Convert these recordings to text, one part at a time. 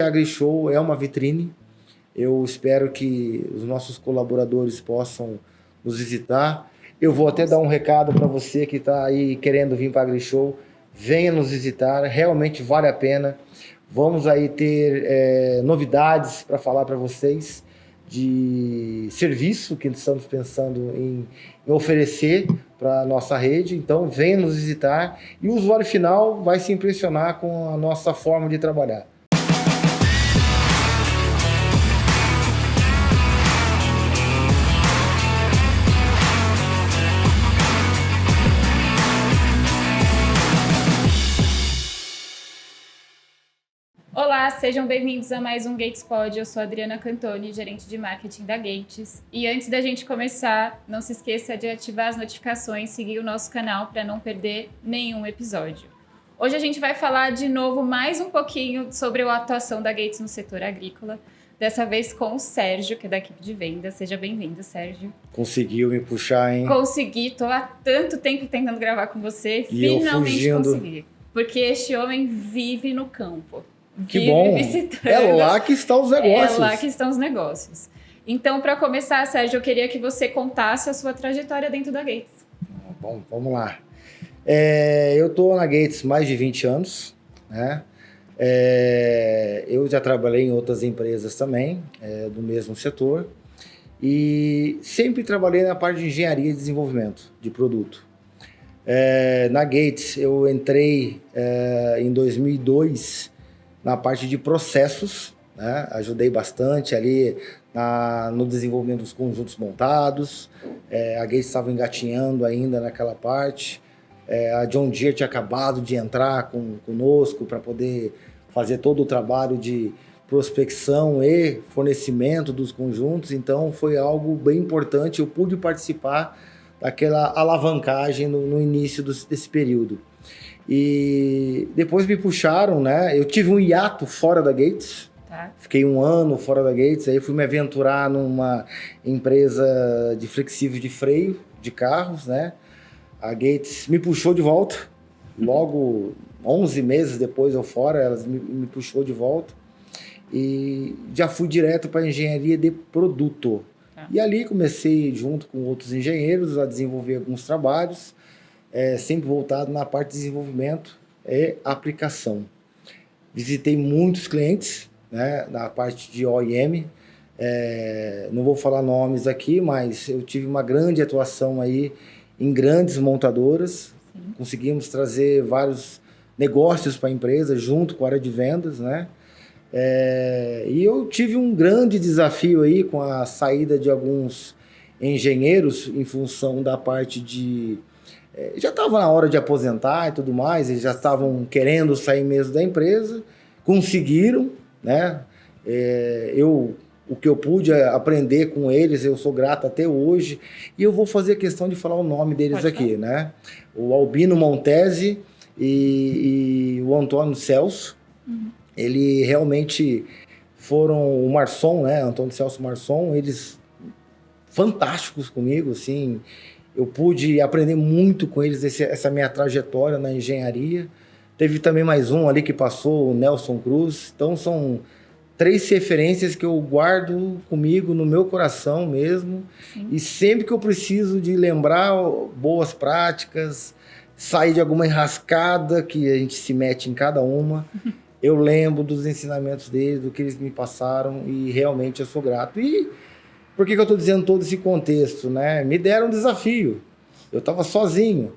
AgriShow é uma vitrine. Eu espero que os nossos colaboradores possam nos visitar. Eu vou até dar um recado para você que está aí querendo vir para a AgriShow. Venha nos visitar, realmente vale a pena. Vamos aí ter novidades para falar para vocês de serviço que estamos pensando em oferecer para a nossa rede. Então, venha nos visitar e o usuário final vai se impressionar com a nossa forma de trabalhar. Olá, sejam bem-vindos a mais um Gates Pod. Eu sou a Adriana Cantoni, gerente de marketing da Gates. E antes da gente começar, não se esqueça de ativar as notificações, seguir o nosso canal para não perder nenhum episódio. Hoje a gente vai falar de novo mais um pouquinho sobre a atuação da Gates no setor agrícola. Dessa vez com o Sérgio, que é da equipe de venda. Seja bem-vindo, Sérgio. Conseguiu me puxar, hein? Consegui, tô há tanto tempo tentando gravar com você e finalmente consegui. Porque este homem vive no campo. Que bom! É lá que estão os negócios. É lá que estão os negócios. Então, para começar, Sérgio, eu queria que você contasse a sua trajetória dentro da Gates. Bom, vamos lá. Eu estou na Gates mais de 20 anos, né? Eu já trabalhei em outras empresas também, do mesmo setor, e sempre trabalhei na parte de engenharia e desenvolvimento de produto. Na Gates, eu entrei em 2002 na parte de processos, né? Ajudei bastante ali no desenvolvimento dos conjuntos montados. A Gates estava engatinhando ainda naquela parte. A John Deere tinha acabado de entrar conosco para poder fazer todo o trabalho de prospecção e fornecimento dos conjuntos. Então foi algo bem importante. Eu pude participar daquela alavancagem no início desse período. E depois me puxaram, né? Eu tive um hiato fora da Gates. Tá. Fiquei 1 ano fora da Gates. Aí fui me aventurar numa empresa de flexível de freio de carros, né? A Gates me puxou de volta. Logo 11 meses depois eu fora, elas me puxou de volta. E já fui direto para a engenharia de produto. Tá. E ali comecei, junto com outros engenheiros, a desenvolver alguns trabalhos. Sempre voltado na parte de desenvolvimento e aplicação. Visitei muitos clientes, né, na parte de OEM. Não vou falar nomes aqui, mas eu tive uma grande atuação aí em grandes montadoras. Sim. Conseguimos trazer vários negócios para a empresa, junto com a área de vendas, né? E eu tive um grande desafio aí com a saída de alguns engenheiros em função da parte de... já estava na hora de aposentar e tudo mais, eles já estavam querendo sair mesmo da empresa, conseguiram, né? O que eu pude aprender com eles, eu sou grato até hoje, e eu vou fazer questão de falar o nome deles aqui, né? O Albino Montesi e o Antônio Celso. Uhum. Ele realmente foram o Marçom, né? Antônio Celso Marçom, eles fantásticos comigo, assim. Eu pude aprender muito com eles, essa minha trajetória na engenharia. Teve também mais um ali que passou, o Nelson Cruz. Então, são 3 referências que eu guardo comigo, no meu coração mesmo. Sim. E sempre que eu preciso de lembrar boas práticas, sair de alguma enrascada que a gente se mete em cada uma, eu lembro dos ensinamentos deles, do que eles me passaram, e realmente eu sou grato. E por que eu estou dizendo todo esse contexto, né? Me deram um desafio. Eu estava sozinho.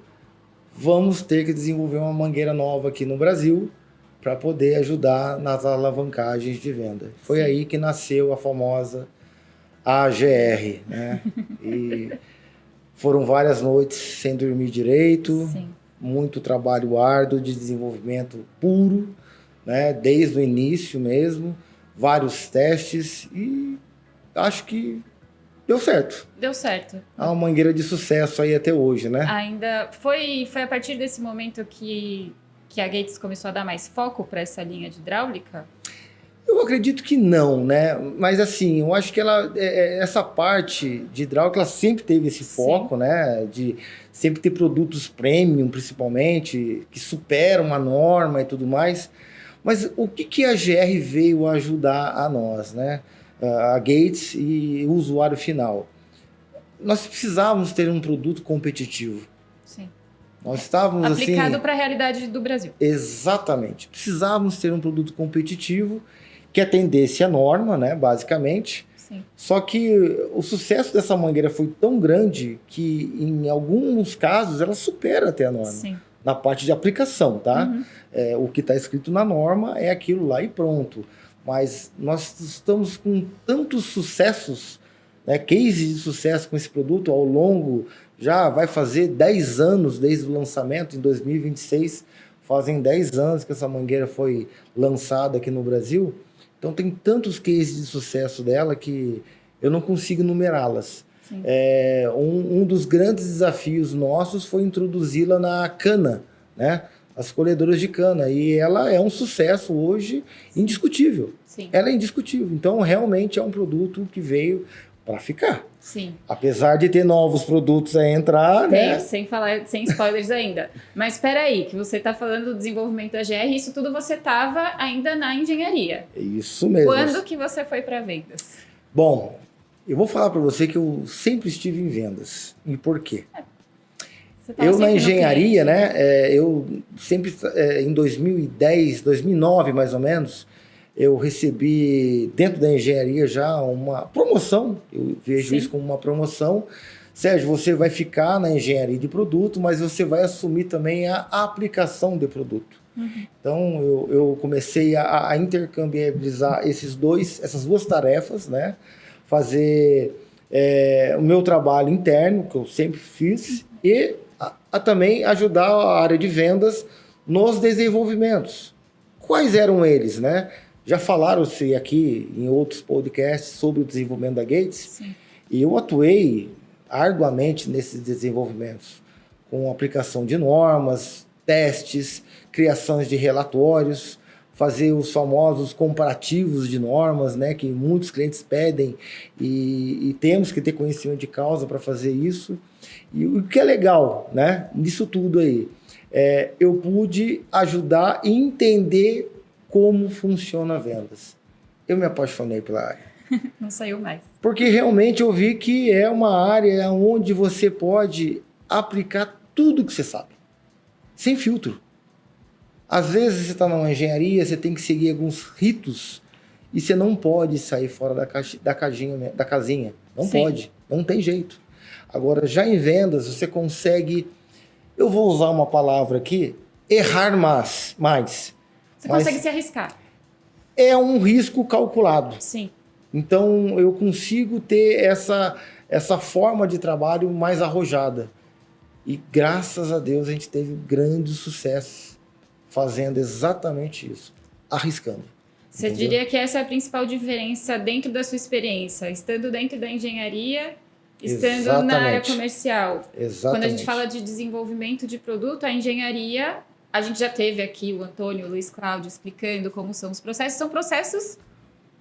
Vamos ter que desenvolver uma mangueira nova aqui no Brasil para poder ajudar nas alavancagens de venda. Foi Sim. aí que nasceu a famosa AGR, né? E foram várias noites sem dormir direito. Sim. Muito trabalho árduo de desenvolvimento puro, né? Desde o início mesmo. Vários testes e acho que deu certo. Deu certo. É uma mangueira de sucesso aí até hoje, né? Ainda foi a partir desse momento que a Gates começou a dar mais foco para essa linha de hidráulica? Eu acredito que não, né? Mas assim, eu acho que essa parte de hidráulica, ela sempre teve esse foco, Sim. né? De sempre ter produtos premium, principalmente, que superam a norma e tudo mais. Mas o que a GR veio ajudar a nós, né? A Gates e o usuário final? Nós precisávamos ter um produto competitivo. Sim. Nós estávamos aplicado para a realidade do Brasil. Exatamente. Precisávamos ter um produto competitivo que atendesse a norma, né, basicamente. Sim. Só que o sucesso dessa mangueira foi tão grande que, em alguns casos, ela supera até a norma. Sim. Na parte de aplicação, tá? O que está escrito na norma é aquilo lá e pronto. Mas nós estamos com tantos sucessos, né, cases de sucesso com esse produto ao longo, já vai fazer 10 anos desde o lançamento, em 2026, fazem 10 anos que essa mangueira foi lançada aqui no Brasil. Então tem tantos cases de sucesso dela que eu não consigo numerá-las. Um dos grandes desafios nossos foi introduzi-la na cana, né? As colhedoras de cana. E ela é um sucesso hoje indiscutível. Sim. Ela é indiscutível. Então, realmente é um produto que veio para ficar. Sim. Apesar de ter novos produtos a entrar, né? Sem spoilers ainda. Mas espera aí, que você está falando do desenvolvimento da GR, isso tudo você estava ainda na engenharia. Isso mesmo. Quando que você foi para vendas? Bom, eu vou falar para você que eu sempre estive em vendas. E por quê? Eu na engenharia, né? Eu sempre, em 2010, 2009 mais ou menos, eu recebi dentro da engenharia já uma promoção. Eu vejo isso como uma promoção. Sérgio, você vai ficar na engenharia de produto, mas você vai assumir também a aplicação de produto. Então, eu comecei a intercambiabilizar essas duas tarefas, né? Fazer o meu trabalho interno, que eu sempre fiz, e também ajudar a área de vendas nos desenvolvimentos. Quais eram eles, né? Já falaram-se aqui em outros podcasts sobre o desenvolvimento da Gates. Sim. E eu atuei arduamente nesses desenvolvimentos, com aplicação de normas, testes, criações de relatórios, fazer os famosos comparativos de normas, né, que muitos clientes pedem e temos que ter conhecimento de causa para fazer isso. E o que é legal, né, nisso tudo aí, eu pude ajudar e entender como funciona vendas. Eu me apaixonei pela área. Não saiu mais. Porque realmente eu vi que é uma área onde você pode aplicar tudo que você sabe, sem filtro. Às vezes você está numa engenharia, você tem que seguir alguns ritos e você não pode sair fora da casinha. Não Sim. pode, não tem jeito. Agora, já em vendas, você consegue, eu vou usar uma palavra aqui, errar mais. Você consegue se arriscar. É um risco calculado. Sim. Então, eu consigo ter essa forma de trabalho mais arrojada. E, graças a Deus, a gente teve grandes sucessos fazendo exatamente isso, arriscando. Você Entendeu? diria que essa é a principal diferença dentro da sua experiência, estando dentro da engenharia, estando na área Exatamente. comercial. Exatamente. Quando a gente fala de desenvolvimento de produto, a engenharia, a gente já teve aqui o Antônio, o Luiz Cláudio explicando como são os processos. São processos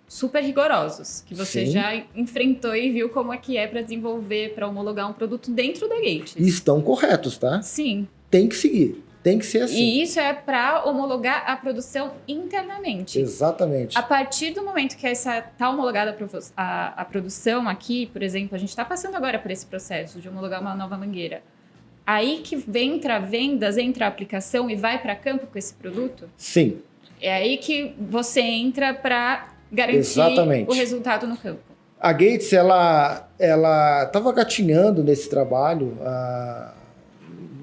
super rigorosos, que você Sim. já enfrentou e viu como é que é para desenvolver, para homologar um produto dentro da Gates. E estão corretos, tá? Sim. Tem que seguir, tem que ser assim. E isso é para homologar a produção internamente. Exatamente. A partir do momento que essa está homologada a produção aqui, por exemplo, a gente está passando agora por esse processo de homologar uma nova mangueira. Aí que entra vendas, entra a aplicação e vai para campo com esse produto? Sim. É aí que você entra para garantir Exatamente. o resultado no campo. A Gates, ela estava gatinhando nesse trabalho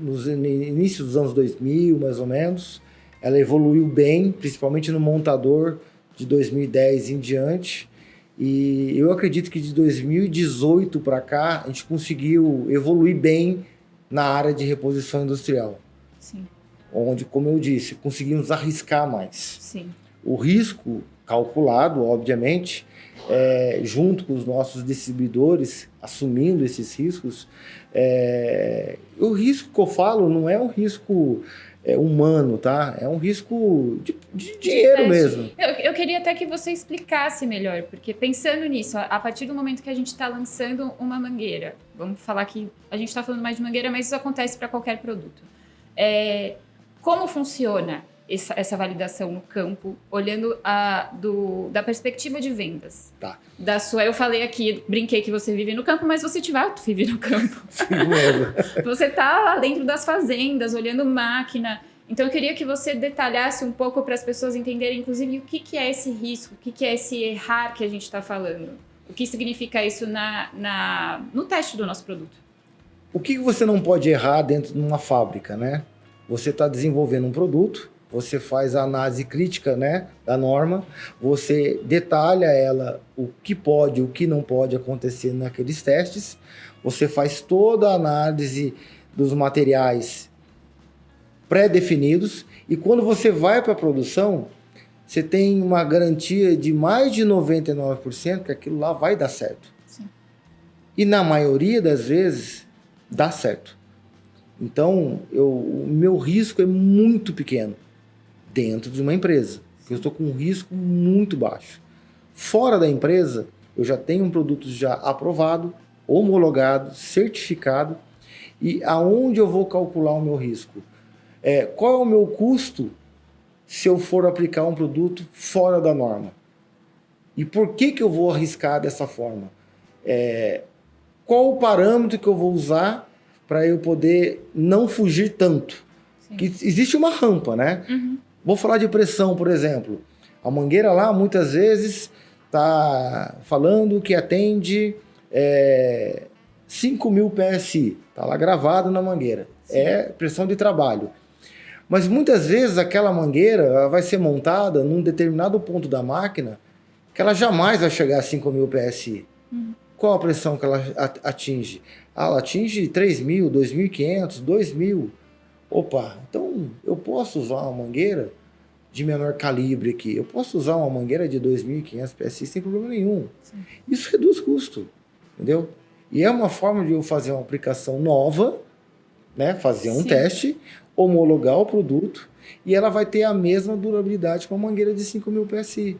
no início dos anos 2000, mais ou menos. Ela evoluiu bem, principalmente no montador de 2010 em diante. E eu acredito que de 2018 para cá, a gente conseguiu evoluir bem na área de reposição industrial. Sim. Onde, como eu disse, conseguimos arriscar mais. Sim. O risco calculado, obviamente, junto com os nossos distribuidores, assumindo esses riscos. O risco que eu falo não é um risco humano, tá? É um risco de dinheiro mesmo. Eu queria até que você explicasse melhor, porque pensando nisso, a partir do momento que a gente está lançando uma mangueira, vamos falar que a gente está falando mais de mangueira, mas isso acontece para qualquer produto. Como funciona? essa validação no campo, olhando da perspectiva de vendas? Tá. Eu falei aqui, brinquei que você vive no campo, mas você de fato vive no campo. Você está lá dentro das fazendas, olhando máquina. Então, eu queria que você detalhasse um pouco para as pessoas entenderem, inclusive, o que é esse risco, o que é esse errar que a gente está falando. O que significa isso no teste do nosso produto? O que você não pode errar dentro de uma fábrica, né? Você está desenvolvendo um produto, você faz a análise crítica, né, da norma, você detalha ela o que pode, o que não pode acontecer naqueles testes, você faz toda a análise dos materiais pré-definidos e quando você vai para a produção, você tem uma garantia de mais de 99% que aquilo lá vai dar certo. Sim. E na maioria das vezes, dá certo. Então, o meu risco é muito pequeno dentro de uma empresa. Eu estou com um risco muito baixo. Fora da empresa, eu já tenho um produto já aprovado, homologado, certificado. E aonde eu vou calcular o meu risco? Qual é o meu custo se eu for aplicar um produto fora da norma? E por que eu vou arriscar dessa forma? Qual o parâmetro que eu vou usar para eu poder não fugir tanto? Que existe uma rampa, né? Uhum. Vou falar de pressão, por exemplo. A mangueira lá, muitas vezes, está falando que atende 5.000 PSI. Está lá gravado na mangueira. Sim. É pressão de trabalho. Mas muitas vezes aquela mangueira ela vai ser montada num determinado ponto da máquina que ela jamais vai chegar a 5.000 PSI. Uhum. Qual a pressão que ela atinge? Ela atinge 3.000, 2.500, 2.000. Opa, então eu posso usar uma mangueira de menor calibre aqui. Eu posso usar uma mangueira de 2.500 PSI sem problema nenhum. Sim. Isso reduz custo, entendeu? E é uma forma de eu fazer uma aplicação nova, né? Fazer um teste, homologar o produto e ela vai ter a mesma durabilidade com uma mangueira de 5.000 PSI.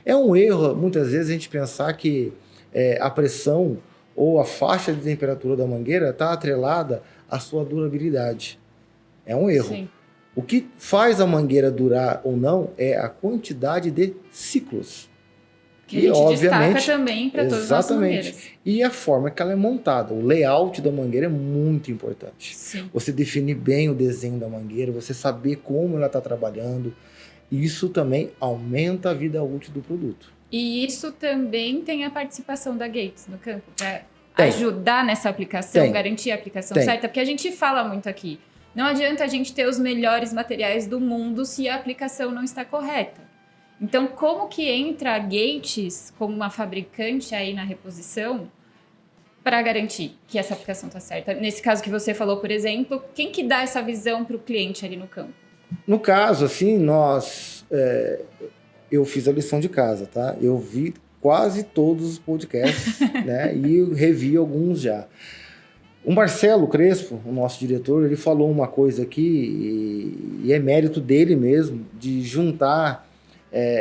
É um erro, muitas vezes, a gente pensar que a pressão ou a faixa de temperatura da mangueira está atrelada à sua durabilidade. É um erro. Sim. O que faz a mangueira durar ou não é a quantidade de ciclos. Que a gente obviamente, destaca também para todas as mangueiras. E a forma que ela é montada. O layout da mangueira é muito importante. Sim. Você definir bem o desenho da mangueira, você saber como ela está trabalhando. Isso também aumenta a vida útil do produto. E isso também tem a participação da Gates no campo, para ajudar nessa aplicação, garantir a aplicação certa, porque a gente fala muito aqui. Não adianta a gente ter os melhores materiais do mundo se a aplicação não está correta. Então, como que entra a Gates como uma fabricante aí na reposição para garantir que essa aplicação está certa? Nesse caso que você falou, por exemplo, quem que dá essa visão para o cliente ali no campo? No caso, assim, eu fiz a lição de casa, tá? Eu vi quase todos os podcasts, né? E eu revi alguns já. O Marcelo Crespo, o nosso diretor, ele falou uma coisa aqui, e é mérito dele mesmo, de juntar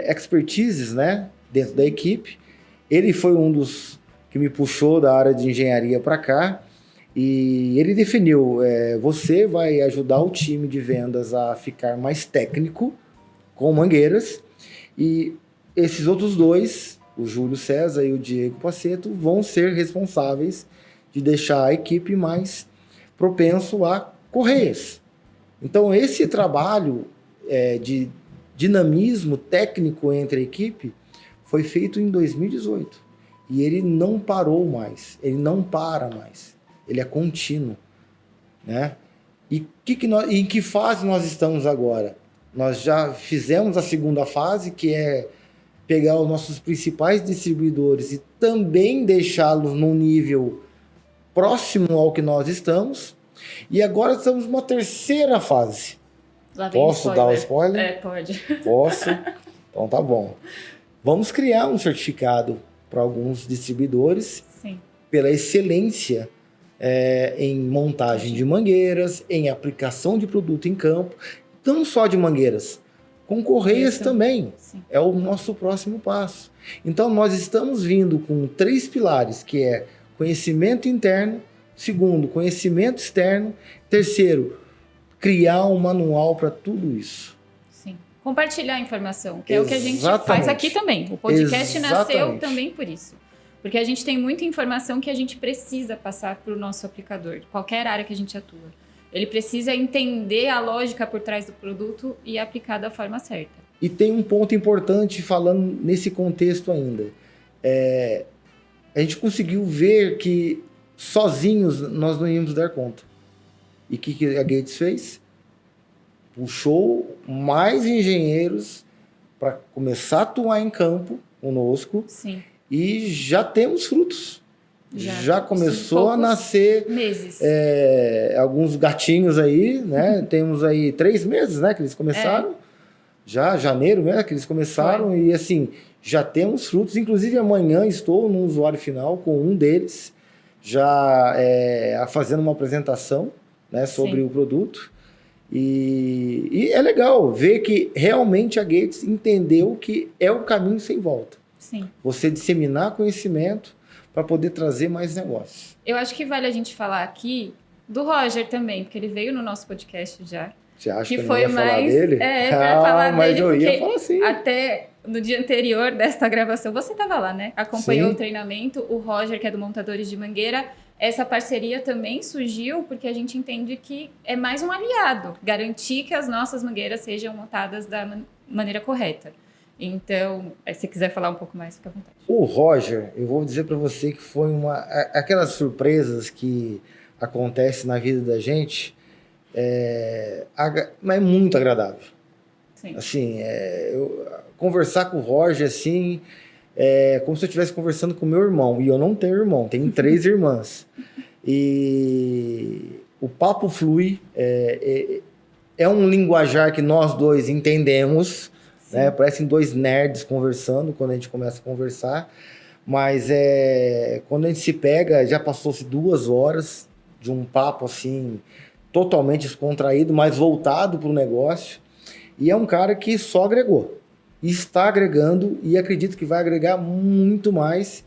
expertises, né, dentro da equipe. Ele foi um dos que me puxou da área de engenharia para cá, e ele definiu, você vai ajudar o time de vendas a ficar mais técnico com mangueiras, e esses outros dois, o Júlio César e o Diego Paceto, vão ser responsáveis de deixar a equipe mais propenso a correias. Então, esse trabalho de dinamismo técnico entre a equipe foi feito em 2018. E ele não parou mais, ele não para mais, ele é contínuo, né? E em que fase nós estamos agora? Nós já fizemos a segunda fase, que é pegar os nossos principais distribuidores e também deixá-los num nível próximo ao que nós estamos. E agora estamos numa terceira fase. Posso dar o spoiler? Pode. Posso? Então tá bom. Vamos criar um certificado para alguns distribuidores. Sim. Pela excelência em montagem de mangueiras, em aplicação de produto em campo, não só de mangueiras, com correias também. Sim. É o nosso próximo passo. Então nós estamos vindo com 3 pilares, que é conhecimento interno, segundo, conhecimento externo, terceiro, criar um manual para tudo isso. compartilhar a informação, que é o que a gente Exatamente. faz aqui também. O podcast nasceu Exatamente. também por isso. Porque a gente tem muita informação que a gente precisa passar para o nosso aplicador, qualquer área que a gente atua. Ele precisa entender a lógica por trás do produto e aplicar da forma certa. E tem um ponto importante falando nesse contexto ainda. A gente conseguiu ver que sozinhos nós não íamos dar conta. E o que a Gates fez? Puxou mais engenheiros para começar a atuar em campo conosco. Sim. E já temos frutos. Já começou sim, a nascer meses. Alguns gatinhos aí, né? Temos aí 3 meses, né? Que eles começaram. Já janeiro, né? Que eles começaram. E assim, já temos frutos. Inclusive amanhã estou no usuário final com um deles, já fazendo uma apresentação, né, sobre o produto. E é legal ver que realmente a Gates entendeu que é o caminho sem volta. Sim. Você disseminar conhecimento para poder trazer mais negócios. Eu acho que vale a gente falar aqui do Roger também, porque ele veio no nosso podcast já. Você acha que eu foi não ia falar mais dele? para falar mas dele, eu ia porque falar assim. até no dia anterior desta gravação, você estava lá, né? Acompanhou Sim. o treinamento, o Roger, que é do Montadores de Mangueira. Essa parceria também surgiu porque a gente entende que é mais um aliado, garantir que as nossas mangueiras sejam montadas da maneira correta. Então, se quiser falar um pouco mais, fica à vontade. O Roger, eu vou dizer para você que foi aquelas surpresas que acontecem na vida da gente, mas é muito agradável. Sim. Assim, conversar com o Roger, assim, como se eu estivesse conversando com meu irmão. E eu não tenho irmão, tenho 3 irmãs. E o papo flui, é um linguajar que nós dois entendemos, né? Parecem 2 nerds conversando quando a gente começa a conversar. Mas quando a gente se pega, já passou-se 2 horas de um papo assim, totalmente descontraído, mas voltado para o negócio. E é um cara que só agregou. Está agregando e acredito que vai agregar muito mais.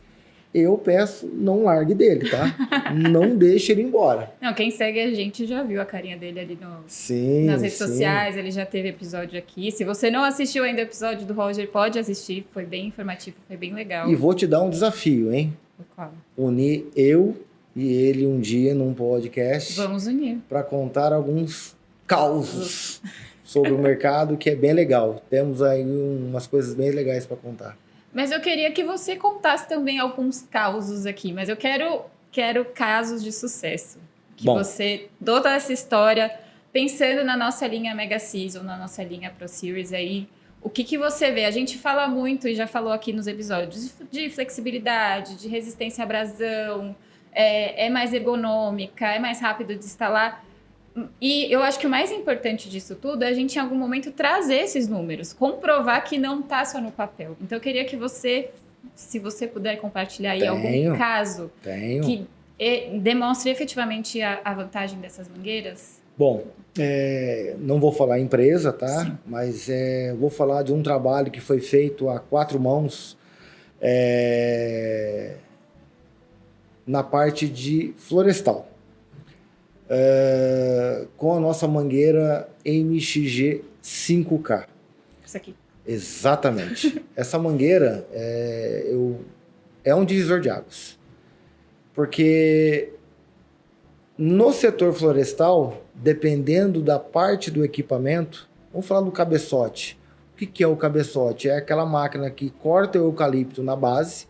Eu peço, não largue dele, tá? Não deixe ele embora. Não, quem segue a gente já viu a carinha dele ali Sim, nas redes sociais, ele já teve episódio aqui. Se você não assistiu ainda o episódio do Roger, pode assistir, foi bem informativo, foi bem legal. E vou te dar um desafio, hein? Qual? Unir eu e ele um dia num podcast. Vamos unir. Para contar alguns causos sobre o mercado, que é bem legal. Temos aí umas coisas bem legais para contar. Mas eu queria que você contasse também alguns causos aqui, mas eu quero casos de sucesso. Que você, toda essa história, pensando na nossa linha Mega Season, na nossa linha Pro Series aí, o que você vê? A gente fala muito, e já falou aqui nos episódios, de flexibilidade, de resistência à abrasão, é mais ergonômica, é mais rápido de instalar. E eu acho que o mais importante disso tudo é a gente, em algum momento, trazer esses números, comprovar que não está só no papel. Então, eu queria que você, se você puder compartilhar aí algum caso que demonstre efetivamente a vantagem dessas mangueiras. Bom, não vou falar empresa, tá? Sim. Mas vou falar de um trabalho que foi feito a 4 mãos na parte de florestal. Com a nossa mangueira MXG 5K. Isso aqui. Exatamente. Essa mangueira é um divisor de águas. Porque no setor florestal, dependendo da parte do equipamento, vamos falar do cabeçote. O que é o cabeçote? É aquela máquina que corta o eucalipto na base,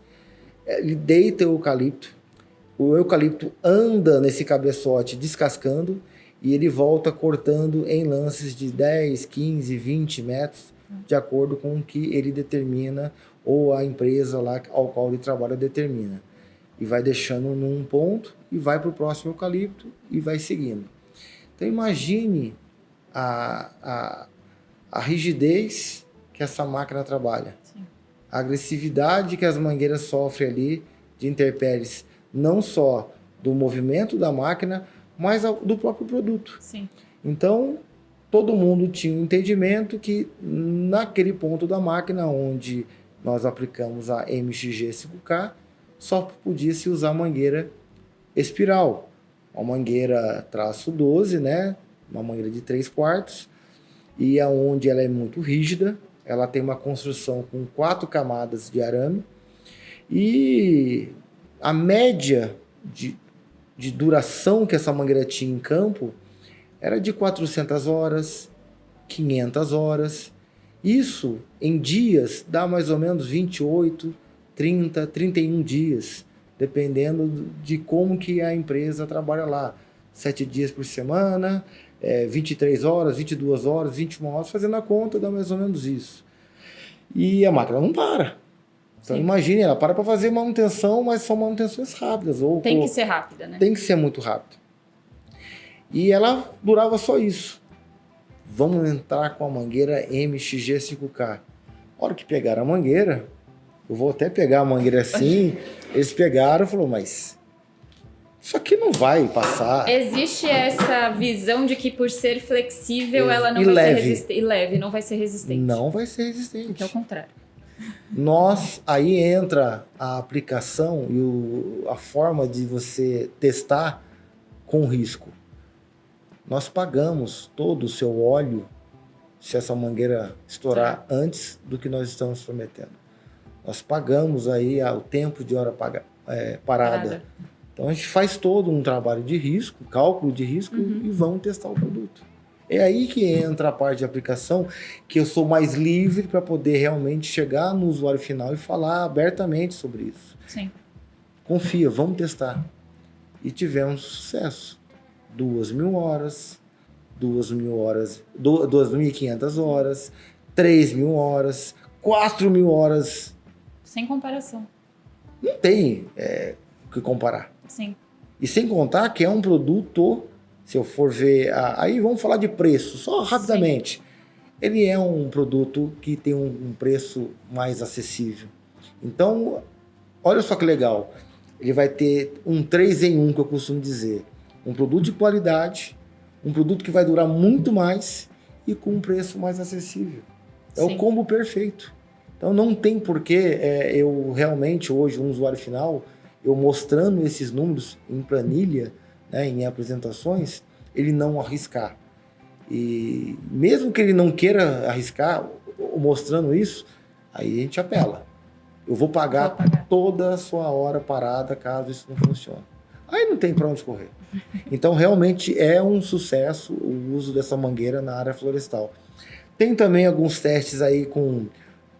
ele deita o eucalipto anda nesse cabeçote descascando e ele volta cortando em lances de 10, 15, 20 metros, de acordo com o que ele determina ou a empresa lá ao qual ele trabalha determina. E vai deixando num ponto e vai para o próximo eucalipto e vai seguindo. Então imagine a rigidez que essa máquina trabalha. Sim. A agressividade que as mangueiras sofrem ali de intempéries, não só do movimento da máquina, mas do próprio produto. Sim. Então, todo mundo tinha um entendimento que naquele ponto da máquina onde nós aplicamos a MXG 5K, só podia se usar mangueira espiral. Uma mangueira traço 12, né? Uma mangueira de 3/4. e aonde ela é muito rígida, ela tem uma construção com 4 camadas de arame, e a média de duração que essa mangueira tinha em campo era de 400 horas, 500 horas. Isso, em dias, dá mais ou menos 28, 30, 31 dias, dependendo de como que a empresa trabalha lá. 7 dias por semana, 23 horas, 22 horas, 21 horas, fazendo a conta, dá mais ou menos isso. E a máquina não para. Então, imagine, ela para fazer manutenção, mas são manutenções rápidas. Tem que ser rápida, né? Tem que ser muito rápido. E ela durava só isso. Vamos entrar com a mangueira MXG 5K. A hora que pegaram a mangueira, eu vou até pegar a mangueira assim, eles pegaram e falaram, mas isso aqui não vai passar. Existe essa visão de que por ser flexível, ela não E vai leve. ser resistente. E leve, não vai ser resistente. Não vai ser resistente. Porque é o contrário. Aí entra a aplicação e a forma de você testar com risco. Nós pagamos todo o seu óleo se essa mangueira estourar antes do que nós estamos prometendo. Nós pagamos aí o tempo de hora parada. Então a gente faz todo um trabalho de risco, cálculo de risco, e vamos testar o produto. É aí que entra a parte de aplicação, que eu sou mais livre para poder realmente chegar no usuário final e falar abertamente sobre isso. Sim. Confia, vamos testar. E tivemos sucesso. 2.000 horas, 2.500 horas, 3.000 horas, 4.000 horas. Sem comparação. Não tem o que comparar. Sim. E sem contar que é um produto, se eu for ver... Aí vamos falar de preço, só rapidamente. Sim. Ele é um produto que tem um preço mais acessível. Então, olha só que legal. Ele vai ter um 3 em 1, que eu costumo dizer. Um produto de qualidade, um produto que vai durar muito mais e com um preço mais acessível. É o combo perfeito. Então não tem porquê eu realmente hoje, um usuário final, eu mostrando esses números em planilha, né, em apresentações, ele não arriscar. E mesmo que ele não queira arriscar, mostrando isso, aí a gente apela. Eu vou pagar toda a sua hora parada caso isso não funcione. Aí não tem para onde correr. Então, realmente é um sucesso o uso dessa mangueira na área florestal. Tem também alguns testes aí com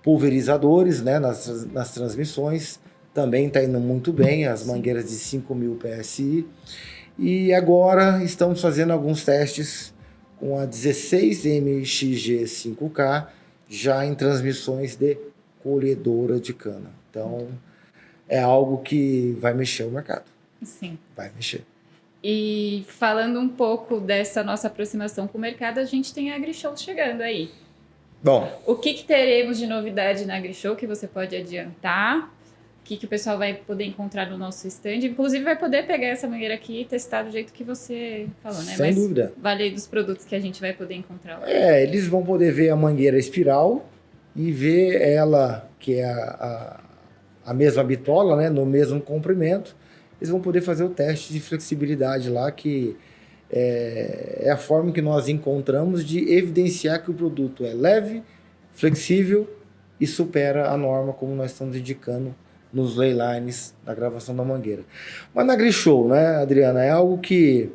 pulverizadores, né, nas transmissões. Também está indo muito bem, as mangueiras de 5.000 PSI. E agora estamos fazendo alguns testes com a 16MXG5K, já em transmissões de colhedora de cana. Então, é algo que vai mexer o mercado. Sim. Vai mexer. E falando um pouco dessa nossa aproximação com o mercado, a gente tem a AgriShow chegando aí. Bom. O que teremos de novidade na AgriShow que você pode adiantar? O que o pessoal vai poder encontrar no nosso stand? Inclusive vai poder pegar essa mangueira aqui e testar do jeito que você falou, né? Sem dúvida. Vale dos produtos que a gente vai poder encontrar lá. Eles vão poder ver a mangueira espiral e ver ela, que é a mesma bitola, né? No mesmo comprimento. Eles vão poder fazer o teste de flexibilidade lá, que é a forma que nós encontramos de evidenciar que o produto é leve, flexível e supera a norma, como nós estamos indicando nos leylines da gravação da mangueira. Mas na AgriShow, né, Adriana, é algo que...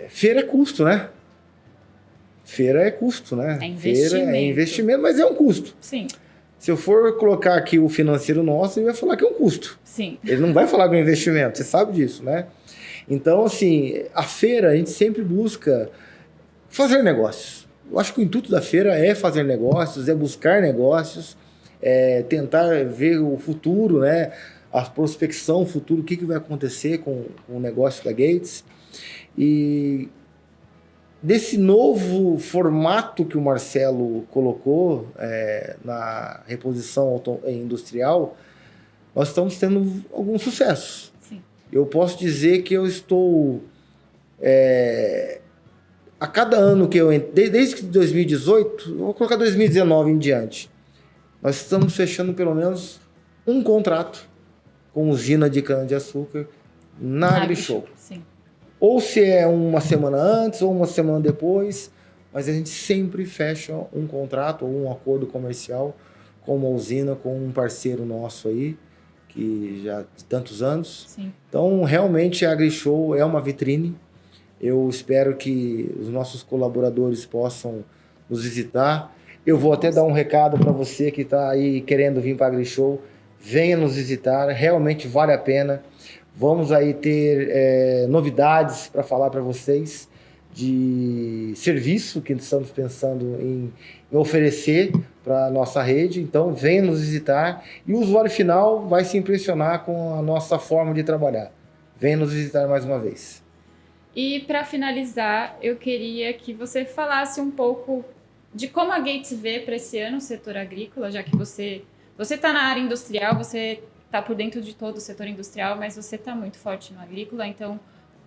feira é custo, né? Feira é custo, né? É investimento. Feira é investimento, mas é um custo. Sim. Se eu for colocar aqui o financeiro nosso, ele vai falar que é um custo. Sim. Ele não vai falar que é um investimento, você sabe disso, né? Então, assim, a feira, a gente sempre busca fazer negócios. Eu acho que o intuito da feira é fazer negócios, é buscar negócios, é tentar ver o futuro, né? A prospecção futuro, o que vai acontecer com o negócio da Gates. E desse novo formato que o Marcelo colocou na reposição industrial, nós estamos tendo algum sucesso. Sim. Eu posso dizer que eu estou... a cada ano que eu entro, desde 2018, vou colocar 2019 em diante, nós estamos fechando pelo menos um contrato com usina de cana-de-açúcar na AgriShow. Sim. Ou se é uma semana antes ou uma semana depois, mas a gente sempre fecha um contrato ou um acordo comercial com uma usina, com um parceiro nosso aí, que já de tantos anos. Sim. Então, realmente, a AgriShow é uma vitrine. Eu espero que os nossos colaboradores possam nos visitar. Eu vou até dar um recado para você que está aí querendo vir para a AgriShow. Venha nos visitar, realmente vale a pena. Vamos aí ter novidades para falar para vocês de serviço que estamos pensando em oferecer para a nossa rede. Então, venha nos visitar e o usuário final vai se impressionar com a nossa forma de trabalhar. Venha nos visitar mais uma vez. E para finalizar, eu queria que você falasse um pouco de como a Gates vê para esse ano o setor agrícola, já que você está na área industrial, você está por dentro de todo o setor industrial, mas você está muito forte no agrícola, então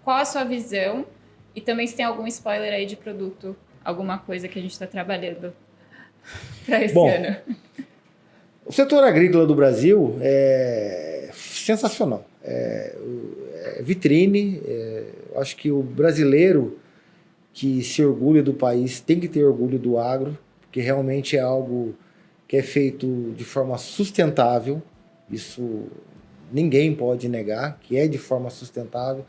qual a sua visão? E também se tem algum spoiler aí de produto, alguma coisa que a gente está trabalhando para esse ano. O setor agrícola do Brasil é sensacional, é vitrine. Eu acho que o brasileiro que se orgulha do país tem que ter orgulho do agro, porque realmente é algo que é feito de forma sustentável. Isso ninguém pode negar, que é de forma sustentável.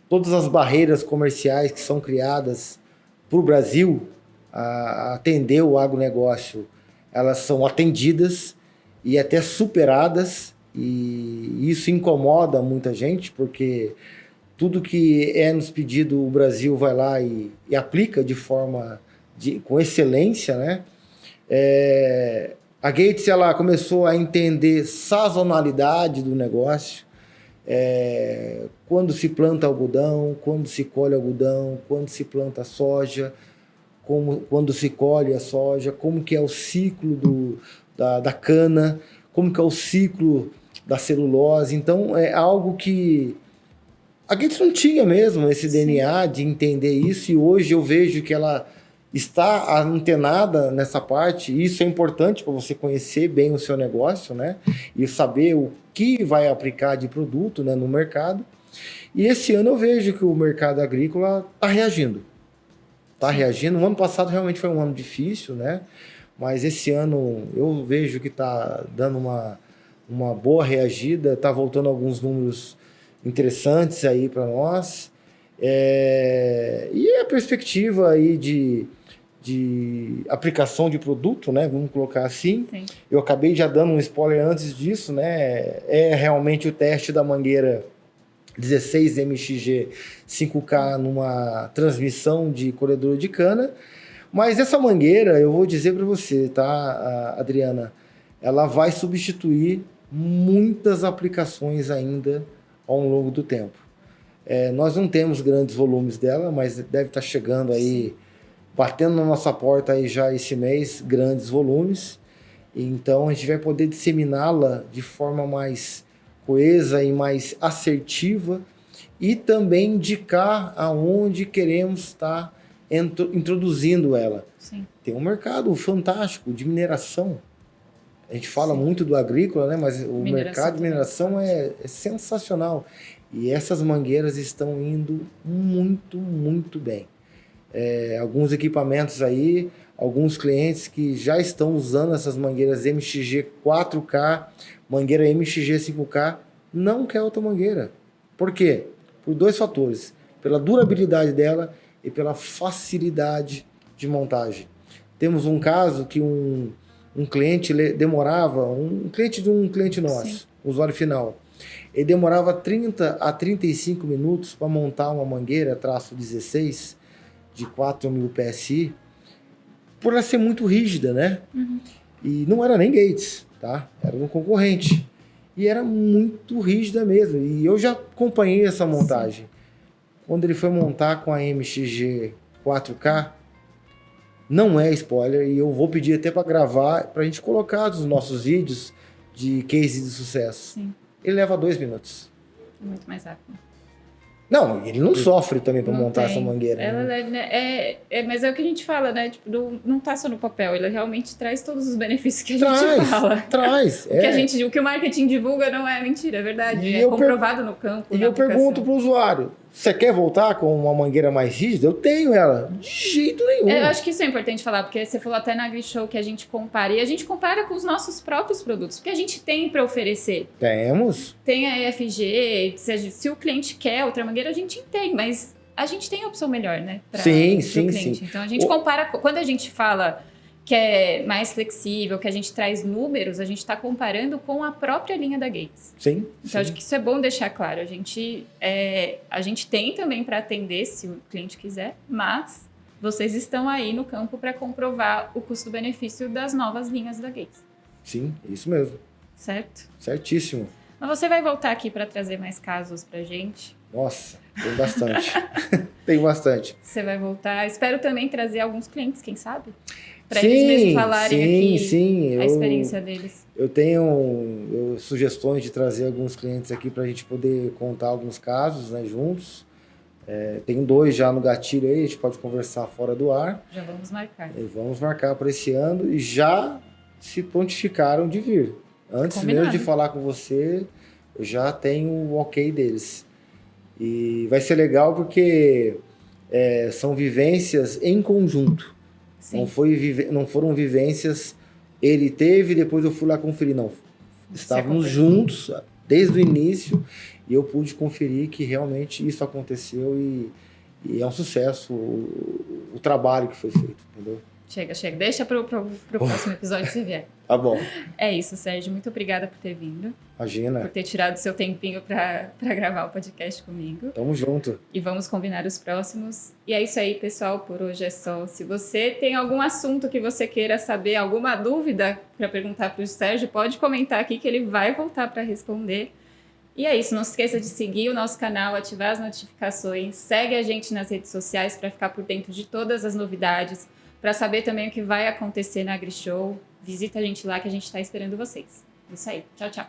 Todas as barreiras comerciais que são criadas para o Brasil a atender o agronegócio, elas são atendidas e até superadas, e isso incomoda muita gente, porque tudo que é nos pedido, o Brasil vai lá e aplica de forma com excelência, né? A Gates, ela começou a entender sazonalidade do negócio, quando se planta algodão, quando se colhe algodão, quando se planta soja, quando se colhe a soja, como que é o ciclo da cana, como que é o ciclo da celulose. Então, é algo que a Gates não tinha mesmo esse DNA de entender isso, e hoje eu vejo que ela está antenada nessa parte, e isso é importante para você conhecer bem o seu negócio, né? E saber o que vai aplicar de produto, né, no mercado. E esse ano eu vejo que o mercado agrícola está reagindo. Está reagindo. O ano passado realmente foi um ano difícil, né? Mas esse ano eu vejo que está dando uma boa reagida, está voltando alguns números interessantes aí para nós. E a perspectiva aí de aplicação de produto, né? Vamos colocar assim. Sim. Eu acabei já dando um spoiler antes disso, né? É realmente o teste da mangueira 16 MXG 5K numa transmissão de colhedora de cana. Mas essa mangueira, eu vou dizer para você, tá, Adriana? Ela vai substituir muitas aplicações ainda ao longo do tempo. Nós não temos grandes volumes dela, mas deve estar chegando aí, batendo na nossa porta aí já esse mês, grandes volumes. Então a gente vai poder disseminá-la de forma mais coesa e mais assertiva, e também indicar aonde queremos estar introduzindo ela. Sim. Tem um mercado fantástico de mineração. A gente fala muito do agrícola, né? Mas o mercado de mineração é sensacional. E essas mangueiras estão indo muito, muito bem. Alguns equipamentos aí, alguns clientes que já estão usando essas mangueiras MXG 4K, mangueira MXG 5K, não quer outra mangueira. Por quê? Por dois fatores. Pela durabilidade dela e pela facilidade de montagem. Temos um caso que um cliente demorava, um cliente de um cliente nosso, usuário final, ele demorava 30 a 35 minutos para montar uma mangueira traço 16 de 4.000 PSI, por ela ser muito rígida, né? Uhum. E não era nem Gates, tá? Era um concorrente. E era muito rígida mesmo. E eu já acompanhei essa montagem. Sim. Quando ele foi montar com a MXG 4K, não é spoiler, e eu vou pedir até para gravar, para a gente colocar nos nossos vídeos de case de sucesso. Sim. Ele leva 2 minutos. Muito mais rápido. Não, ele não sofre também para montar essa mangueira. Ela mas é o que a gente fala, né? Tipo, não tá só no papel, ele realmente traz todos os benefícios que a gente fala. Traz. O que o marketing divulga não é mentira, é verdade. É comprovado no campo. E eu pergunto para o usuário: Você quer voltar com uma mangueira mais rígida? Eu tenho ela. De jeito nenhum. Eu acho que isso é importante falar, porque você falou até na AgriShow que a gente compara. E a gente compara com os nossos próprios produtos, porque a gente tem para oferecer. Temos. Tem a EFG, se o cliente quer outra mangueira, a gente tem, mas a gente tem a opção melhor, né? Sim. Então a gente compara, quando a gente fala que é mais flexível, que a gente traz números, a gente está comparando com a própria linha da Gates. Sim. Então acho que isso é bom deixar claro. A gente tem também para atender se o cliente quiser, mas vocês estão aí no campo para comprovar o custo-benefício das novas linhas da Gates. Sim, isso mesmo. Certo? Certíssimo. Mas você vai voltar aqui para trazer mais casos para gente? Nossa, tem bastante. Tem bastante. Você vai voltar. Espero também trazer alguns clientes, quem sabe? Para eles mesmos falarem aqui a experiência deles. Eu tenho sugestões de trazer alguns clientes aqui para a gente poder contar alguns casos, né, juntos. Tenho 2 já no gatilho aí, a gente pode conversar fora do ar. Já vamos marcar. Vamos marcar para esse ano e já se prontificaram de vir. Antes mesmo de falar com você, eu já tenho o ok deles. E vai ser legal porque são vivências em conjunto. Não foram vivências, ele teve, depois eu fui lá conferir. Não, estávamos juntos desde o início e eu pude conferir que realmente isso aconteceu e é um sucesso o trabalho que foi feito, entendeu? Chega. Deixa pro próximo episódio se vier. Tá bom. É isso, Sérgio. Muito obrigada por ter vindo. Imagina. Por ter tirado seu tempinho para gravar o podcast comigo. Tamo junto. E vamos combinar os próximos. E é isso aí, pessoal. Por hoje é só. Se você tem algum assunto que você queira saber, alguma dúvida para perguntar para o Sérgio, pode comentar aqui que ele vai voltar para responder. E é isso. Não se esqueça de seguir o nosso canal, ativar as notificações. Segue a gente nas redes sociais para ficar por dentro de todas as novidades. Para saber também o que vai acontecer na AgriShow, visita a gente lá que a gente está esperando vocês. Isso aí. Tchau, tchau.